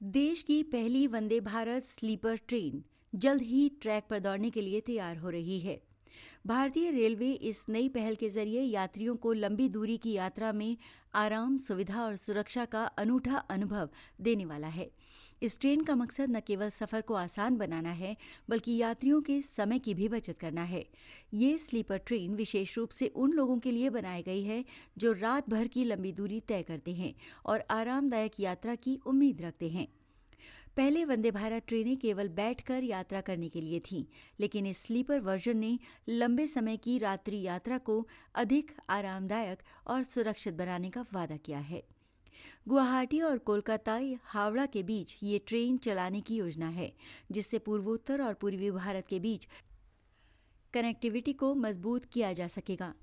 देश की पहली वंदे भारत स्लीपर ट्रेन जल्द ही ट्रैक पर दौड़ने के लिए तैयार हो रही है। भारतीय रेलवे इस नई पहल के जरिए यात्रियों को लंबी दूरी की यात्रा में आराम, सुविधा और सुरक्षा का अनूठा अनुभव देने वाला है। इस ट्रेन का मकसद न केवल सफर को आसान बनाना है, बल्कि यात्रियों के समय की भी बचत करना है। ये स्लीपर ट्रेन विशेष रूप से उन लोगों के लिए बनाई गई है जो रात भर की लंबी दूरी तय करते हैं और आरामदायक यात्रा की उम्मीद रखते हैं। पहले वंदे भारत ट्रेनें केवल बैठकर यात्रा करने के लिए थीं, लेकिन इस स्लीपर वर्जन ने लंबे समय की रात्रि यात्रा को अधिक आरामदायक और सुरक्षित बनाने का वादा किया है। गुवाहाटी और कोलकाता हावड़ा के बीच ये ट्रेन चलाने की योजना है, जिससे पूर्वोत्तर और पूर्वी भारत के बीच कनेक्टिविटी को मजबूत किया जा सकेगा।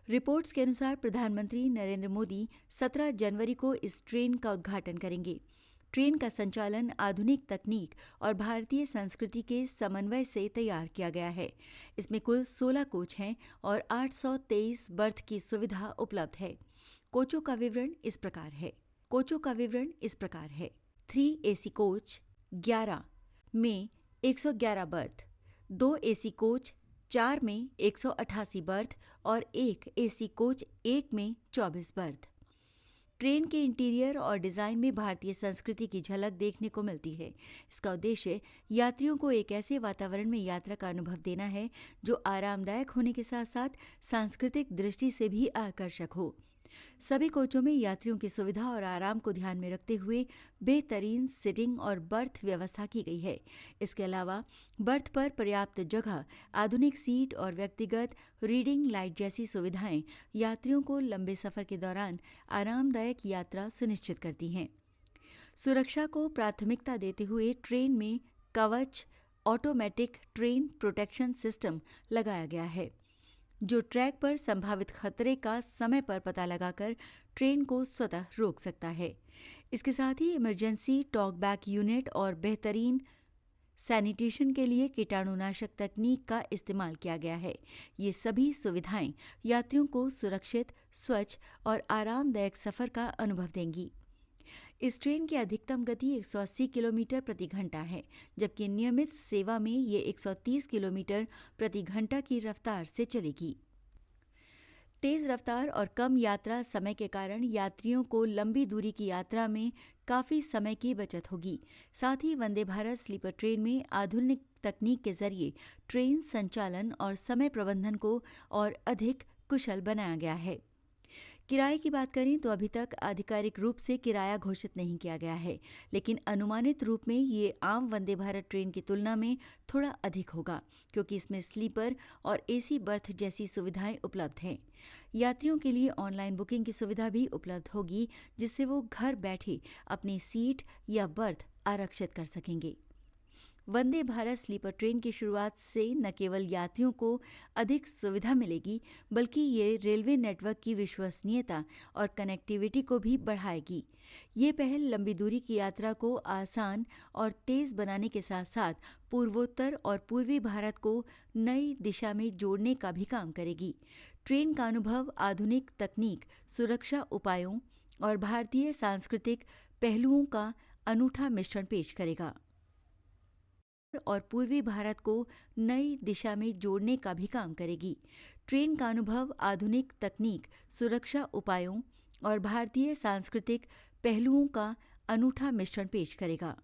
रिपोर्ट्स के अनुसार प्रधानमंत्री नरेंद्र मोदी 17 जनवरी को इस ट्रेन का उद्घाटन करेंगे। ट्रेन का संचालन आधुनिक तकनीक और भारतीय संस्कृति के समन्वय से तैयार किया गया है। इसमें कुल 16 कोच हैं और 823 बर्थ की सुविधा उपलब्ध है। कोचों का विवरण इस प्रकार है। 3 एसी कोच 11 में 111 बर्थ, 2 एसी कोच 4 में 188 बर्थ और 1 एसी कोच 1 में 24 बर्थ। ट्रेन के इंटीरियर और डिज़ाइन में भारतीय संस्कृति की झलक देखने को मिलती है। इसका उद्देश्य यात्रियों को एक ऐसे वातावरण में यात्रा का अनुभव देना है जो आरामदायक होने के साथ साथ सांस्कृतिक दृष्टि से भी आकर्षक हो। सभी कोचों में यात्रियों की सुविधा और आराम को ध्यान में रखते हुए बेहतरीन सीटिंग और बर्थ व्यवस्था की गई है। इसके अलावा बर्थ पर पर्याप्त जगह, आधुनिक सीट और व्यक्तिगत रीडिंग लाइट जैसी सुविधाएं यात्रियों को लंबे सफर के दौरान आरामदायक यात्रा सुनिश्चित करती हैं। सुरक्षा को प्राथमिकता देते हुए ट्रेन में कवच ऑटोमेटिक ट्रेन प्रोटेक्शन सिस्टम लगाया गया है, जो ट्रैक पर संभावित खतरे का समय पर पता लगाकर ट्रेन को स्वतः रोक सकता है। इसके साथ ही इमरजेंसी टॉकबैक यूनिट और बेहतरीन सैनिटेशन के लिए कीटाणुनाशक तकनीक का इस्तेमाल किया गया है। ये सभी सुविधाएं यात्रियों को सुरक्षित, स्वच्छ और आरामदायक सफर का अनुभव देंगी। इस ट्रेन की अधिकतम गति 180 किलोमीटर प्रति घंटा है, जबकि नियमित सेवा में ये 130 किलोमीटर प्रति घंटा की रफ्तार से चलेगी। तेज रफ्तार और कम यात्रा समय के कारण यात्रियों को लंबी दूरी की यात्रा में काफी समय की बचत होगी। साथ ही वंदे भारत स्लीपर ट्रेन में आधुनिक तकनीक के जरिए ट्रेन संचालन और समय प्रबंधन को और अधिक कुशल बनाया गया है। किराए की बात करें तो अभी तक आधिकारिक रूप से किराया घोषित नहीं किया गया है, लेकिन अनुमानित रूप में ये आम वंदे भारत ट्रेन की तुलना में थोड़ा अधिक होगा, क्योंकि इसमें स्लीपर और एसी बर्थ जैसी सुविधाएं उपलब्ध हैं। यात्रियों के लिए ऑनलाइन बुकिंग की सुविधा भी उपलब्ध होगी, जिससे वो घर बैठे अपनी सीट या बर्थ आरक्षित कर सकेंगे। वंदे भारत स्लीपर ट्रेन की शुरुआत से न केवल यात्रियों को अधिक सुविधा मिलेगी, बल्कि ये रेलवे नेटवर्क की विश्वसनीयता और कनेक्टिविटी को भी बढ़ाएगी। ये पहल लंबी दूरी की यात्रा को आसान और तेज बनाने के साथ साथ पूर्वोत्तर और पूर्वी भारत को नई दिशा में जोड़ने का भी काम करेगी। ट्रेन का अनुभव आधुनिक तकनीक, सुरक्षा उपायों और भारतीय सांस्कृतिक पहलुओं का अनूठा मिश्रण पेश करेगा और पूर्वी भारत को नई दिशा में जोड़ने का भी काम करेगी। ट्रेन का अनुभव आधुनिक तकनीक, सुरक्षा उपायों और भारतीय सांस्कृतिक पहलुओं का अनूठा मिश्रण पेश करेगा।